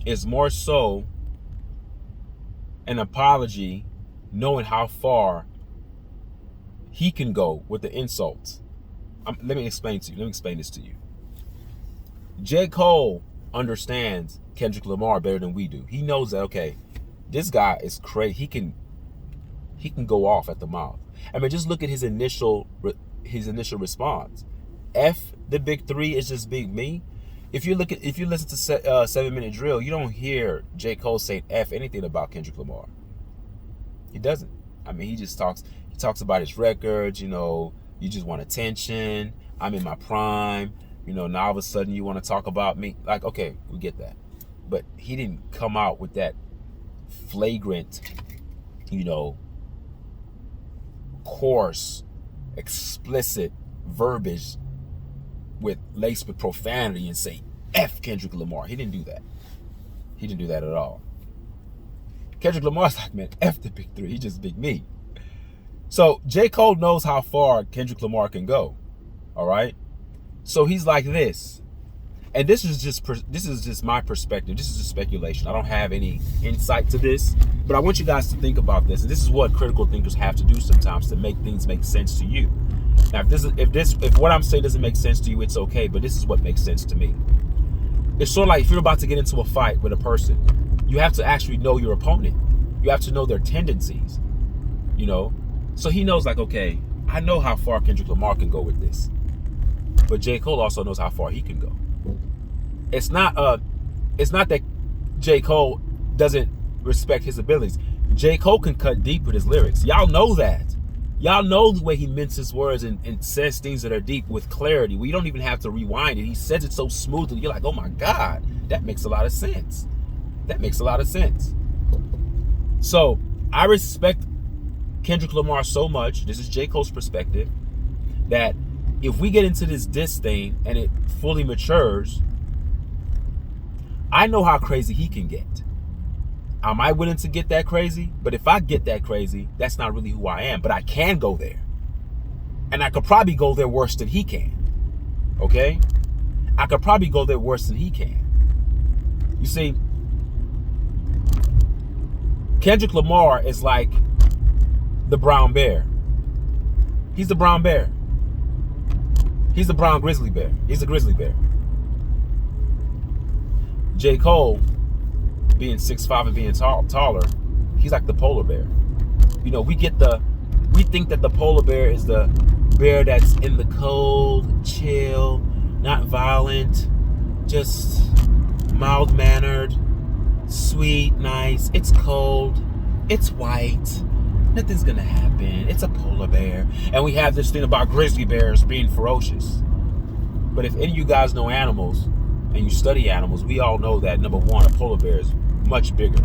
S1: is more so an apology knowing how far he can go with the insults. Let me explain this to you. J. Cole understands Kendrick Lamar better than we do. He knows that, okay, this guy is crazy. He can go off at the mouth. I mean, just look at his initial response. F the big three is just big me. If you listen to 7 Minute Drill, you don't hear J. Cole saying F anything about Kendrick Lamar. He doesn't. I mean, he talks about his records, you just want attention. I'm in my prime. Now all of a sudden you want to talk about me. Like, okay, we get that. But he didn't come out with that flagrant, coarse, explicit verbiage laced with profanity and say F Kendrick Lamar. He didn't do that. He didn't do that at all. Kendrick Lamar's like, man, F the big three. He just big me. So J. Cole knows how far Kendrick Lamar can go. All right. So he's like this. And this is just my perspective. This is just speculation. I don't have any insight to this, but I want you guys to think about this. And this is what critical thinkers have to do sometimes to make things make sense to you. Now, if what I'm saying doesn't make sense to you, it's okay. But this is what makes sense to me. It's sort of like if you're about to get into a fight with a person, you have to actually know your opponent. You have to know their tendencies. So he knows, like, okay, I know how far Kendrick Lamar can go with this, but J. Cole also knows how far he can go. It's not that J. Cole doesn't respect his abilities. J. Cole can cut deep with his lyrics. Y'all know that. Y'all know the way he minces words and says things that are deep with clarity. We don't even have to rewind it. He says it so smoothly. You're like, oh my God, that makes a lot of sense. That makes a lot of sense. So I respect Kendrick Lamar so much, this is J. Cole's perspective, that if we get into this diss thing and it fully matures, I know how crazy he can get. Am I willing to get that crazy? But if I get that crazy, that's not really who I am. But I can go there. And I could probably go there worse than he can. Okay? I could probably go there worse than he can. You see, Kendrick Lamar is like the brown bear. He's the brown bear. He's the brown grizzly bear. He's a grizzly bear. J. Cole, being 6'5" and being taller, he's like the polar bear. We think that the polar bear is the bear that's in the cold, chill, not violent, just mild-mannered, sweet, nice. It's cold. It's white. Nothing's gonna happen. It's a polar bear. And we have this thing about grizzly bears being ferocious. But if any of you guys know animals and you study animals, we all know that, number one, a polar bear is much bigger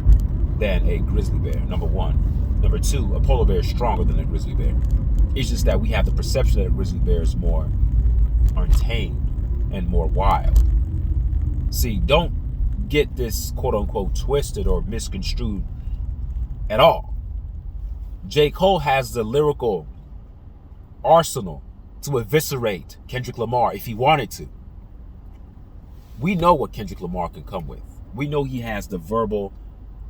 S1: than a grizzly bear, number one. Number two, a polar bear is stronger than a grizzly bear. It's just that we have the perception that a grizzly bear is more untamed and more wild. See, don't get this quote-unquote twisted or misconstrued at all. J. Cole has the lyrical arsenal to eviscerate Kendrick Lamar if he wanted to. We know what Kendrick Lamar can come with. We know he has the verbal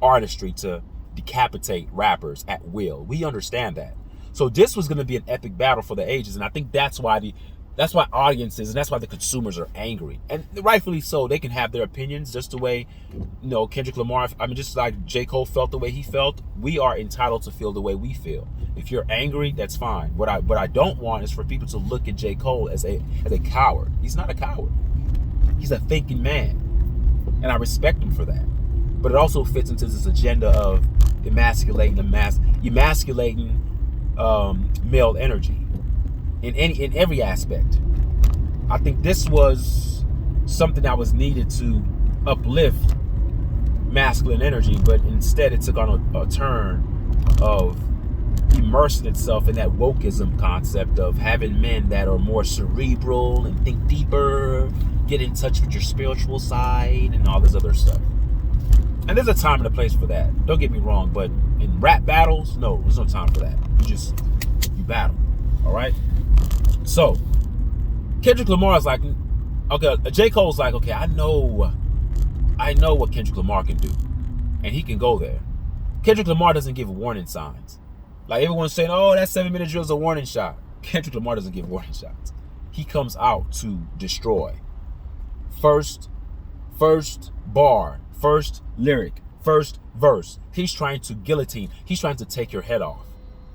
S1: artistry to decapitate rappers at will. We understand that. So this was going to be an epic battle for the ages, and I think that's why audiences and that's why the consumers are angry, and rightfully so. They can have their opinions, just the way, Kendrick Lamar. I mean, just like J. Cole felt the way he felt. We are entitled to feel the way we feel. If you're angry, that's fine. What I don't want is for people to look at J. Cole as a coward. He's not a coward. He's a thinking man, and I respect him for that. But it also fits into this agenda of emasculating male energy in every aspect. I think this was something that was needed to uplift masculine energy, but instead it took on a turn of immersing itself in that wokeism concept of having men that are more cerebral and think deeper, get in touch with your spiritual side, and all this other stuff. And there's a time and a place for that. Don't get me wrong, but in rap battles, no, there's no time for that. You battle. All right? So, Kendrick Lamar is like, okay, J. Cole's like, okay, I know what Kendrick Lamar can do. And he can go there. Kendrick Lamar doesn't give warning signs. Like everyone's saying, oh, that 7-minute drill is a warning shot. Kendrick Lamar doesn't give warning shots. He comes out to destroy. First bar, first lyric, first verse. He's trying to guillotine. He's trying to take your head off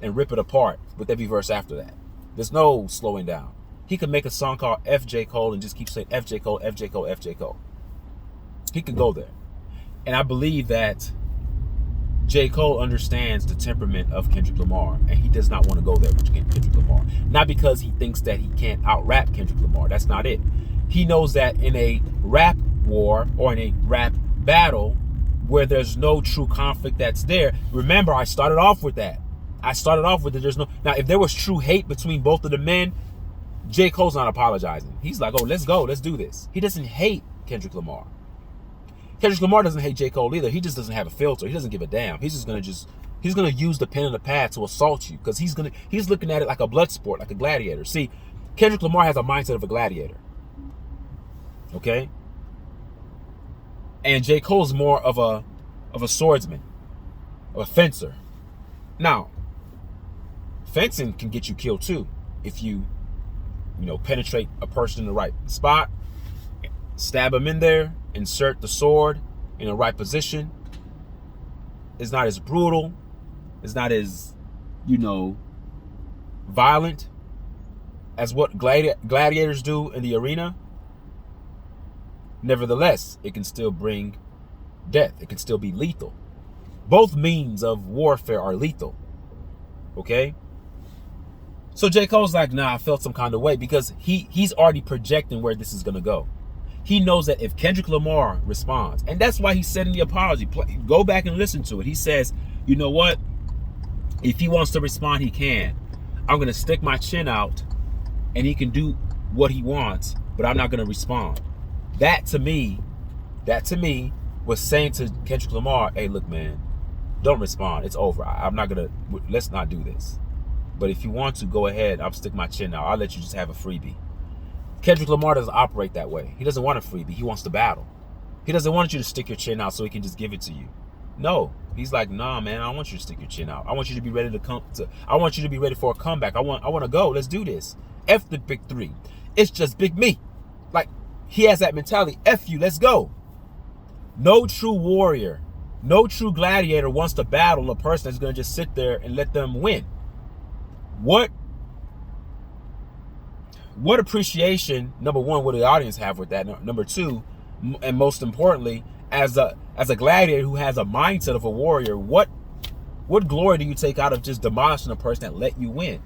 S1: and rip it apart with every verse after that. There's no slowing down. He could make a song called F. J. Cole and just keep saying F. J. Cole, F. J. Cole, F. J. Cole. He could go there. And I believe that J. Cole understands the temperament of Kendrick Lamar, and he does not want to go there with Kendrick Lamar. Not because he thinks that he can't out-rap Kendrick Lamar. That's not it. He knows that in a rap war or in a rap battle where there's no true conflict that's there. Remember, I started off with that. There's no. Now, if there was true hate between both of the men, J. Cole's not apologizing. He's like, oh, let's go. Let's do this. He doesn't hate Kendrick Lamar. Kendrick Lamar doesn't hate J. Cole either. He just doesn't have a filter. He doesn't give a damn. He's gonna use the pen and the pad to assault you because he's looking at it like a blood sport, like a gladiator. See, Kendrick Lamar has a mindset of a gladiator. Okay? And J. Cole's more of a swordsman, of a fencer. Now, fencing can get you killed too if you penetrate a person in the right spot, stab him in there, insert the sword in the right position. It's not as brutal. It's not as, violent as what gladiators do in the arena. Nevertheless, it can still bring death. It can still be lethal. Both means of warfare are lethal. Okay? So J. Cole's like, nah, I felt some kind of way because he's already projecting where this is going to go. He knows that if Kendrick Lamar responds, and that's why he said in the apology, go back and listen to it. He says, you know what? If he wants to respond, he can. I'm going to stick my chin out and he can do what he wants, but I'm not going to respond. That to me was saying to Kendrick Lamar, hey, look, man, don't respond. It's over. Let's not do this. But if you want to, go ahead. I'll stick my chin out. I'll let you just have a freebie. Kendrick Lamar doesn't operate that way. He doesn't want a freebie. He wants to battle. He doesn't want you to stick your chin out so he can just give it to you. No. He's like, nah, man, I don't want you to stick your chin out. I want you to be ready I want you to be ready for a comeback. I want to go. Let's do this. F the big three. It's just big me. Like, he has that mentality. F you, let's go. No true warrior, no true gladiator wants to battle a person that's going to just sit there and let them win. What appreciation, number one, would the audience have with that? Number two, and most importantly, as a gladiator who has a mindset of a warrior, what glory do you take out of just demolishing a person that let you win?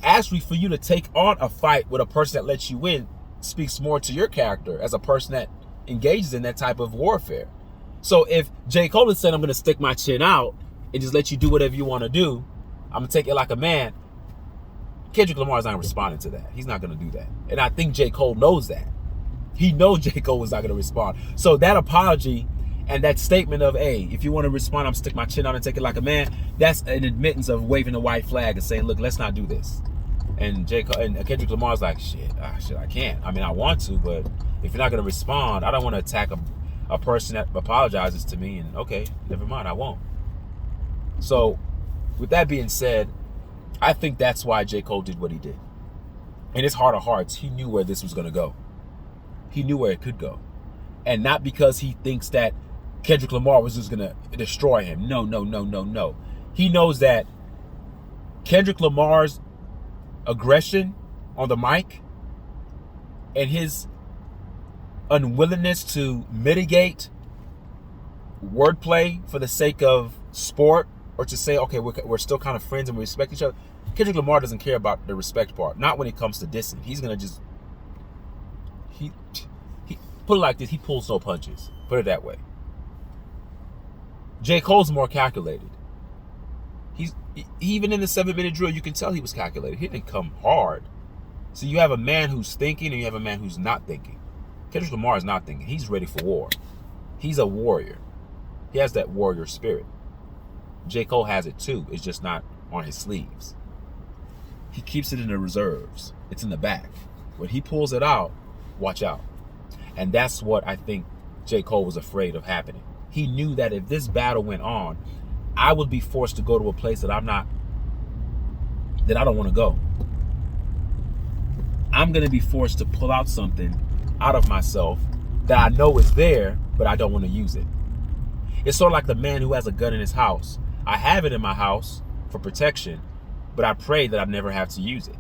S1: Actually, for you to take on a fight with a person that lets you win speaks more to your character as a person that engages in that type of warfare. So if J. Cole is saying, I'm going to stick my chin out and just let you do whatever you want to do, I'm going to take it like a man, Kendrick Lamar is not responding to that. He's not going to do that. And I think J. Cole knows that. He knows J. Cole was not going to respond. So that apology and that statement of, hey, if you want to respond, I'm stick my chin out and take it like a man, that's an admittance of waving the white flag and saying, look, let's not do this. And Kendrick Lamar's like, shit, I can't. I mean, I want to, but if you're not going to respond, I don't want to attack a person that apologizes to me, and okay, never mind, I won't. So, with that being said, I think that's why J. Cole did what he did. In his heart of hearts, he knew where this was going to go. He knew where it could go. And not because he thinks that Kendrick Lamar was just going to destroy him. No. He knows that Kendrick Lamar's aggression on the mic and his unwillingness to mitigate wordplay for the sake of sport, or to say, okay, we're still kind of friends and we respect each other. Kendrick Lamar doesn't care about the respect part. Not when it comes to dissing. He's going to just... He put it like this, he pulls no punches. Put it that way. J. Cole's more calculated. Even in the 7-minute drill, you can tell he was calculated. He didn't come hard. So you have a man who's thinking and you have a man who's not thinking. Kendrick Lamar is not thinking. He's ready for war. He's a warrior. He has that warrior spirit. J. Cole has it too. It's just not on his sleeves. He keeps it in the reserves. It's in the back. When he pulls it out, watch out. And that's what I think J. Cole was afraid of happening. He knew that if this battle went on, I would be forced to go to a place that I don't want to go. I'm going to be forced to pull out something out of myself that I know is there, but I don't want to use it. It's sort of like the man who has a gun in his house. I have it in my house for protection, but I pray that I never have to use it.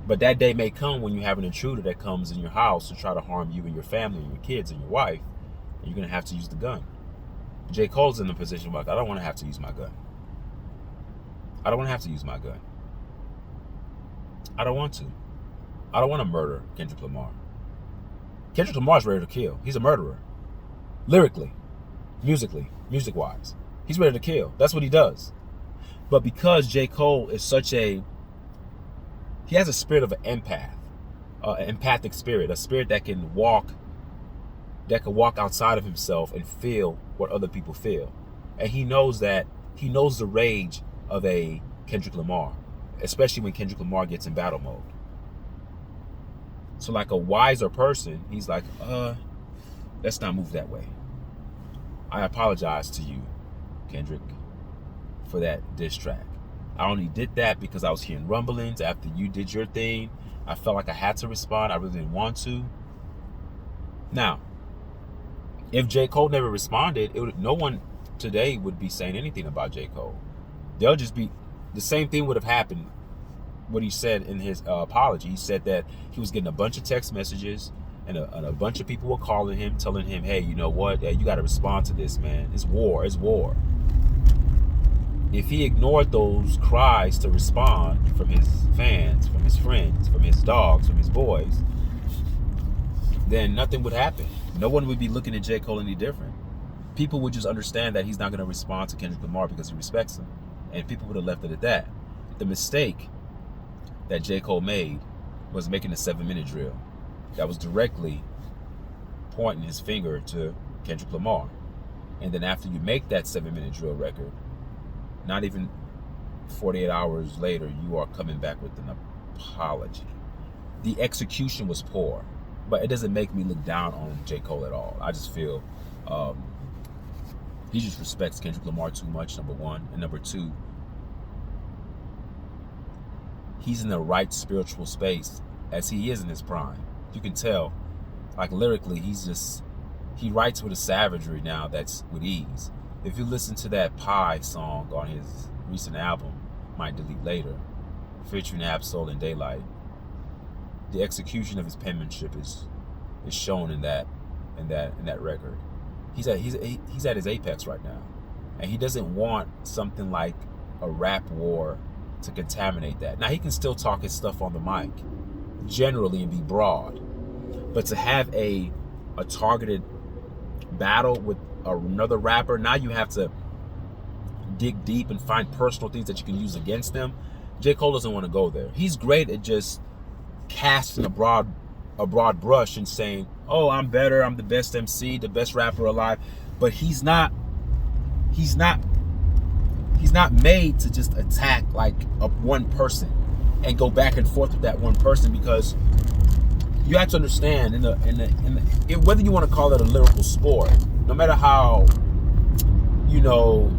S1: But that day may come when you have an intruder that comes in your house to try to harm you and your family and your kids and your wife, and you're going to have to use the gun. J. Cole's in the position where I don't want to have to use my gun. I don't want to have to use my gun. I don't want to. I don't want to murder Kendrick Lamar. Kendrick Lamar's ready to kill. He's a murderer. Lyrically, musically, music-wise. He's ready to kill. That's what he does. But because J. Cole is he has a spirit of an empath, an empathic spirit, a spirit that can walk outside of himself and feel what other people feel. And he knows the rage of a Kendrick Lamar, especially when Kendrick Lamar gets in battle mode. So like a wiser person, he's like, let's not move that way. I apologize to you, Kendrick, for that diss track. I only did that because I was hearing rumblings after you did your thing. I felt like I had to respond. I really didn't want to. Now, if J. Cole never responded, no one today would be saying anything about J. Cole. They'll just be... The same thing would have happened what he said in his apology. He said that he was getting a bunch of text messages and a bunch of people were calling him, telling him, hey, you know what? You got to respond to this, man. It's war. It's war. If he ignored those cries to respond from his fans, from his friends, from his dogs, from his boys, then nothing would happen. No one would be looking at J. Cole any different. People would just understand that he's not going to respond to Kendrick Lamar because he respects him. And people would have left it at that. The mistake that J. Cole made was making a 7-minute drill that was directly pointing his finger to Kendrick Lamar. And then after you make that 7-minute drill record, not even 48 hours later, you are coming back with an apology. The execution was poor, but it doesn't make me look down on J. Cole at all. I just feel he just respects Kendrick Lamar too much, number one. And number two, he's in the right spiritual space as he is in his prime. You can tell, like lyrically, he writes with a savagery now that's with ease. If you listen to that Pie song on his recent album, Might Delete Later, featuring Absol and Daylight, the execution of his penmanship is shown in that record. He's at his apex right now, and he doesn't want something like a rap war to contaminate that. Now he can still talk his stuff on the mic, generally, and be broad, but to have a targeted battle with another rapper, now you have to dig deep and find personal things that you can use against them. J. Cole doesn't want to go there. He's great at just casting a broad brush and saying, oh, I'm better, I'm the best MC, the best rapper alive. But he's not made to just attack like one person and go back and forth with that one person, because you have to understand whether you want to call it a lyrical sport, no matter how, you know,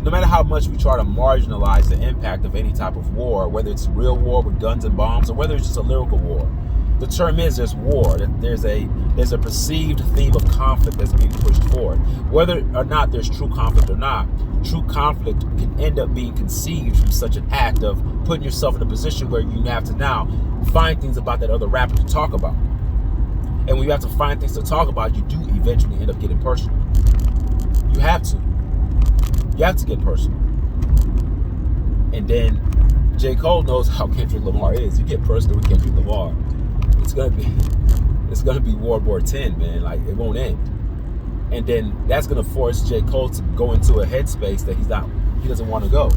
S1: no matter how much we try to marginalize the impact of any type of war, whether it's real war with guns and bombs or whether it's just a lyrical war, the term is there's war. There's a perceived theme of conflict that's being pushed forward. Whether or not there's true conflict or not, true conflict can end up being conceived from such an act of putting yourself in a position where you have to now find things about that other rapper to talk about. And when you have to find things to talk about, you do eventually end up getting personal. You have to. You have to get personal. And then J. Cole knows how Kendrick Lamar is. You get personal with Kendrick Lamar, it's gonna be World War X, man. Like, it won't end. And then that's gonna force J. Cole to go into a headspace that he doesn't want to go.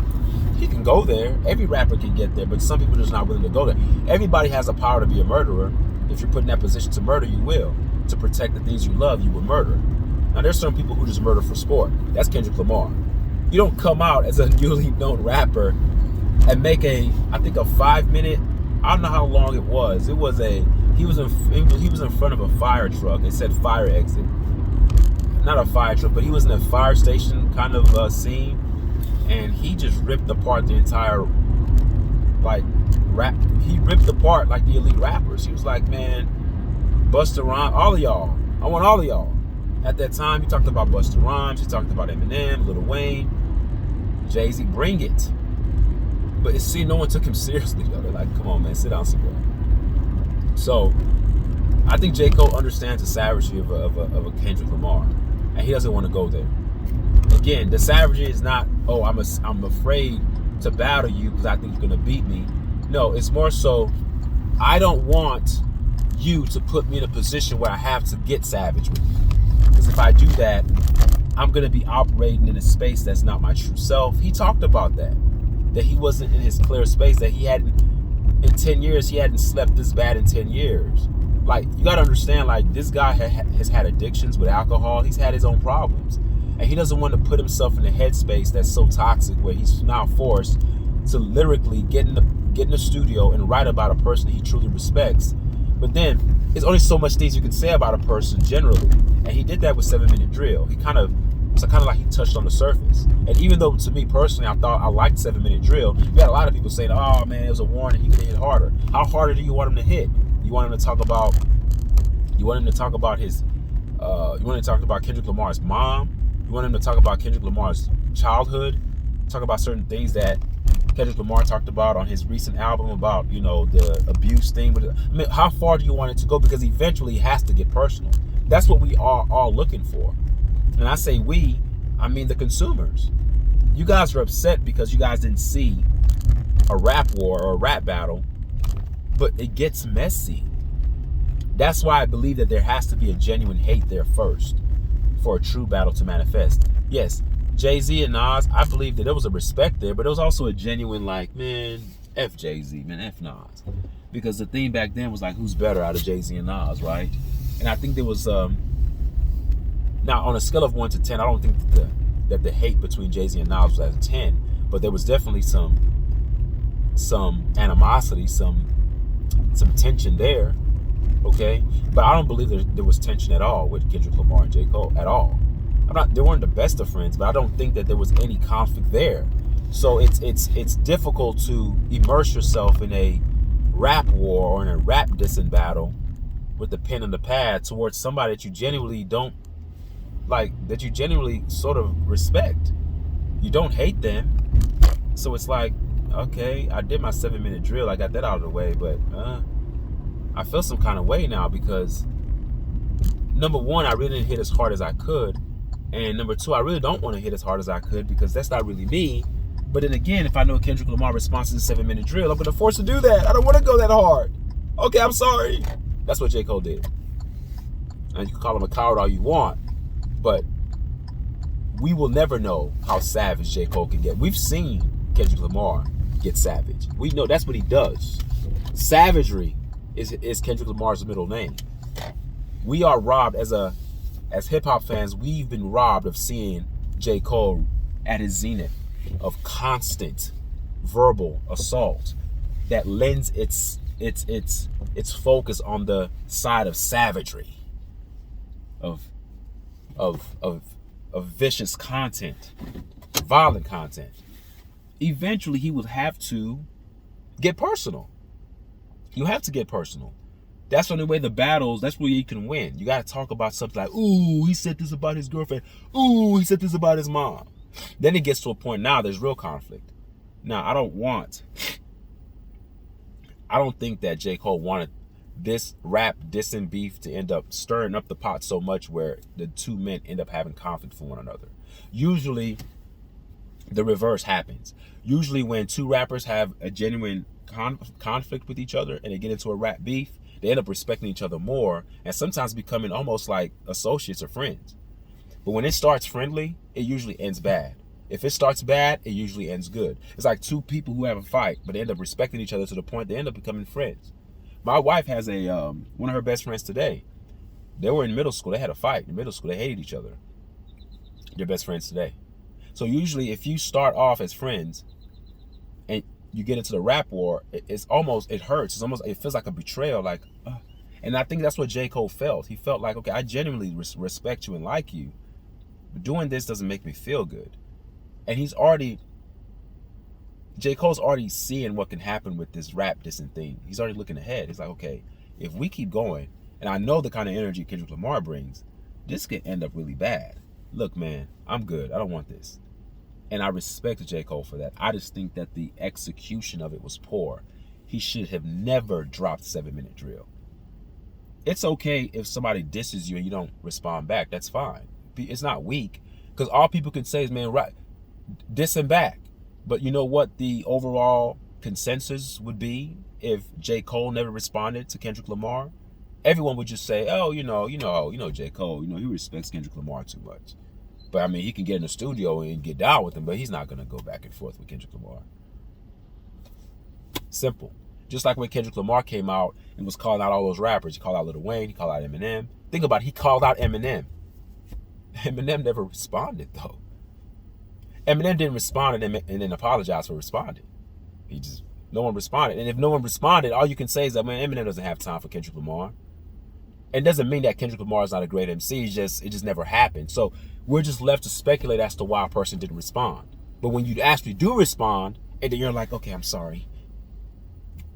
S1: He can go there. Every rapper can get there, but some people are just not willing to go there. Everybody has the power to be a murderer. If you're put in that position to murder, you will. To protect the things you love, you will murder. Now, there's some people who just murder for sport. That's Kendrick Lamar. You don't come out as a newly known rapper and make I think a 5-minute, I don't know how long it was. He was in front of a fire truck. It said fire exit. Not a fire truck, but he was in a fire station kind of scene, and he just ripped apart the entire rap. He ripped apart like the elite rappers. He was like, man, Busta Rhymes, all of y'all. I want all of y'all. At that time, he talked about Busta Rhymes. He talked about Eminem, Lil Wayne, Jay-Z. Bring it. But no one took him seriously, though. They're like, come on, man, sit down somewhere. So I think J. Cole understands the savagery of a Kendrick Lamar, and he doesn't want to go there. Again, the savagery is not, oh, I'm afraid to battle you because I think you're gonna beat me. No, it's more so, I don't want you to put me in a position where I have to get savage with you. Because if I do that, I'm gonna be operating in a space that's not my true self. He talked about that he wasn't in his clear space, that he hadn't, in 10 years, he hadn't slept this bad in 10 years. Like, you gotta understand, like, this guy has had addictions with alcohol. He's had his own problems. And he doesn't want to put himself in a headspace that's so toxic where he's now forced to lyrically get in the studio and write about a person he truly respects. But then, there's only so much things you can say about a person generally. And he did that with 7 Minute Drill. It's kind of like he touched on the surface. And even though, to me personally, I liked 7 Minute Drill, you had a lot of people saying, oh man, it was a warning, he could have hit harder. How harder do you want him to hit? You want him to talk about Kendrick Lamar's mom? You want him to talk about Kendrick Lamar's childhood? Talk about certain things that Kendrick Lamar talked about on his recent album about, you know, the abuse thing. I mean, how far do you want it to go? Because eventually it has to get personal. That's what we are all looking for. And I say we, I mean the consumers. You guys are upset because you guys didn't see a rap war or a rap battle, but it gets messy. That's why I believe that there has to be a genuine hate there first for a true battle to manifest. Yes, Jay-Z and Nas, I believe that there was a respect there, but there was also a genuine, like, man, F Jay-Z, man, F Nas. Because the thing back then was like, who's better out of Jay-Z and Nas, right? And I think there was, now on a scale of 1 to 10, I don't think that the hate between Jay-Z and Nas was at a 10, but there was definitely some animosity, some tension there, okay? But I don't believe there was tension at all with Kendrick Lamar and J. Cole at all. They weren't the best of friends, but I don't think that there was any conflict there. So it's difficult to immerse yourself in a rap war or in a rap dissing battle with the pen and the pad towards somebody that you genuinely don't like, that you genuinely sort of respect. You don't hate them. So it's like, okay, I did my 7 Minute Drill, I got that out of the way, but I feel some kind of way now because number one, I really didn't hit as hard as I could. And number two, I really don't want to hit as hard as I could because that's not really me. But then again, if I know Kendrick Lamar responds to the 7 Minute Drill, I'm going to force to do that. I don't want to go that hard. Okay, I'm sorry. That's what J. Cole did. And you can call him a coward all you want, but we will never know how savage J. Cole can get. We've seen Kendrick Lamar get savage. We know that's what he does. Savagery is Kendrick Lamar's middle name. We are robbed as hip-hop fans, we've been robbed of seeing J. Cole at his zenith of constant verbal assault that lends it's focused on the side of savagery, of of of of vicious content, violent content. Eventually, he would have to get personal. You have to get personal. That's the only way the battles, that's where you can win. You got to talk about something like, ooh, he said this about his girlfriend. Ooh, he said this about his mom. Then it gets to a point now there's real conflict. Now, I don't think that J. Cole wanted this rap dissing beef to end up stirring up the pot so much where the two men end up having conflict for one another. Usually, the reverse happens. Usually when two rappers have a genuine conflict with each other and they get into a rap beef, they end up respecting each other more and sometimes becoming almost like associates or friends. But when it starts friendly, it usually ends bad. If it starts bad, it usually ends good. It's like two people who have a fight, but they end up respecting each other to the point they end up becoming friends. My wife has one of her best friends today. They were in middle school. They had a fight in middle school. They hated each other. They're best friends today. So usually if you start off as friends and you get into the rap war, it hurts. It feels like a betrayal. And I think that's what J. Cole felt. He felt like, okay, I genuinely respect you and like you, but doing this doesn't make me feel good. And J. Cole's already seeing what can happen with this rap dissing thing. He's already looking ahead. He's like, okay, if we keep going, and I know the kind of energy Kendrick Lamar brings, this could end up really bad. Look, man, I'm good. I don't want this. And I respect J. Cole for that. I just think that the execution of it was poor. He should have never dropped 7-minute drill. It's okay if somebody disses you and you don't respond back. That's fine. It's not weak. Because all people can say is, man, right, diss him back. But you know what the overall consensus would be if J. Cole never responded to Kendrick Lamar? Everyone would just say, oh, J. Cole, he respects Kendrick Lamar too much. But I mean, he can get in the studio and get down with him, but he's not going to go back and forth with Kendrick Lamar. Simple. Just like when Kendrick Lamar came out and was calling out all those rappers. He called out Lil Wayne. He called out Eminem. Think about it. He called out Eminem. Eminem never responded, though. Eminem didn't respond and then apologize for responding. No one responded. And if no one responded, all you can say is that, man, Eminem doesn't have time for Kendrick Lamar. It doesn't mean that Kendrick Lamar is not a great MC. It just never happened. So we're just left to speculate as to why a person didn't respond. But when you actually do respond, and then you're like, okay, I'm sorry,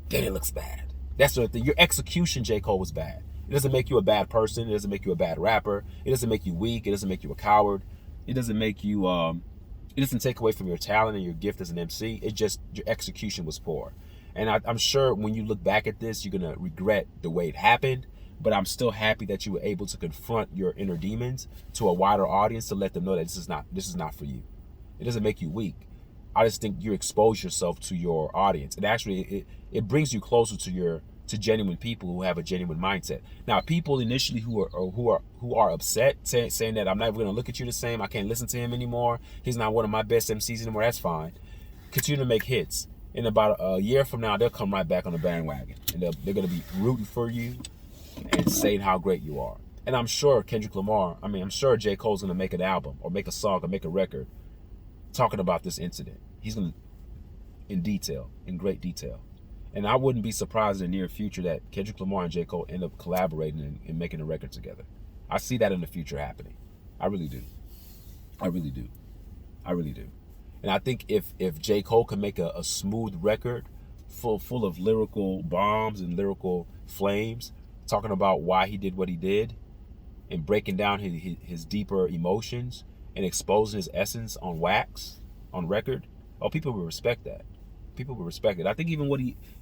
S1: then it looks bad. That's the thing. Your execution, J. Cole, was bad. It doesn't make you a bad person. It doesn't make you a bad rapper. It doesn't make you weak. It doesn't make you a coward. It doesn't make you, it doesn't take away from your talent and your gift as an MC. It just, your execution was poor. And I'm sure when you look back at this, you're going to regret the way it happened. But I'm still happy that you were able to confront your inner demons to a wider audience to let them know that this is not for you. It doesn't make you weak. I just think you expose yourself to your audience. And actually it brings you closer to genuine people who have a genuine mindset. Now, people initially who are upset, saying that I'm never going to look at you the same, I can't listen to him anymore, he's not one of my best MCs anymore, that's fine. Continue to make hits. In about a year from now, they'll come right back on the bandwagon. And they're going to be rooting for you and saying how great you are. And I'm sure I'm sure J. Cole's going to make an album or make a song or make a record talking about this incident. He's going to, in great detail. And I wouldn't be surprised in the near future that Kendrick Lamar and J. Cole end up collaborating and making a record together. I see that in the future happening. I really do. And I think if J. Cole can make a smooth record full of lyrical bombs and lyrical flames, talking about why he did what he did and breaking down his deeper emotions and exposing his essence on wax, on record, people will respect that. People will respect it. I think even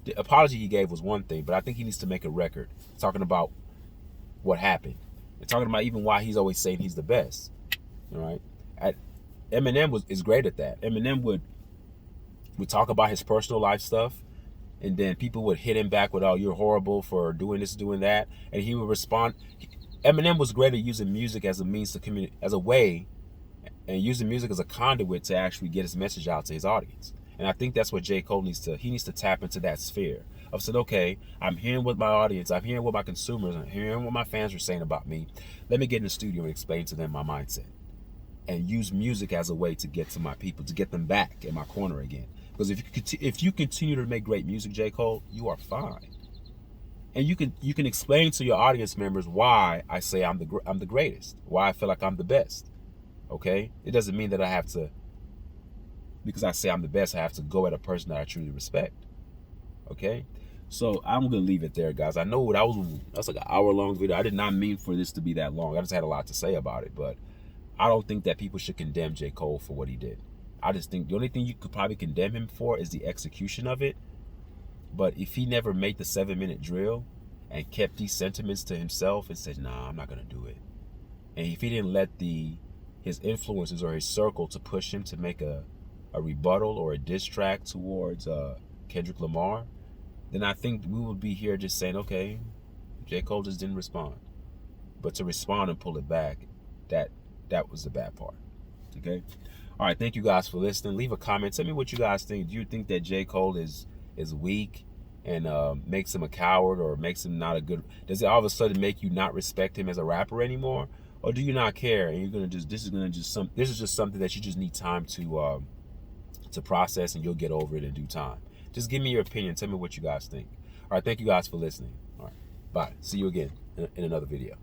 S1: the apology he gave was one thing, but I think he needs to make a record talking about what happened and talking about even why he's always saying he's the best. All right. Eminem is great at that. Eminem would talk about his personal life stuff, and then people would hit him back with, oh, you're horrible for doing this, doing that. And he would respond. Eminem was great at using music as a means to communicate, as a way, and using music as a conduit to actually get his message out to his audience. And I think that's what J. Cole needs to tap into that sphere of saying, okay, I'm hearing what my audience, I'm hearing what my consumers, I'm hearing what my fans are saying about me. Let me get in the studio and explain to them my mindset. And use music as a way to get to my people, to get them back in my corner again. Because if you continue to make great music, J. Cole, you are fine. And you can explain to your audience members why I say I'm the greatest, why I feel like I'm the best. Okay, it doesn't mean that I have to, because I say I'm the best, I have to go at a person that I truly respect. Okay, so I'm gonna leave it there, guys. I know that's like an hour-long video. I did not mean for this to be that long. I just had a lot to say about it, but I don't think that people should condemn J. Cole for what he did. I just think the only thing you could probably condemn him for is the execution of it. But if he never made the 7-minute drill and kept these sentiments to himself and said, nah, I'm not gonna do it, and if he didn't let his influences or his circle to push him to make a rebuttal or a diss track towards Kendrick Lamar, then I think we would be here just saying, okay, J. Cole just didn't respond. But to respond and pull it back, that was the bad part. Okay? All right, thank you guys for listening. Leave a comment. Tell me what you guys think. Do you think that J. Cole is weak and makes him a coward, or makes him not a good... Does it all of a sudden make you not respect him as a rapper anymore? Or do you not care and you're gonna just this is just something that you just need time to process, and you'll get over it in due time? Just give me your opinion. Tell me what you guys think. All right, thank you guys for listening. All right, bye. See you again in another video.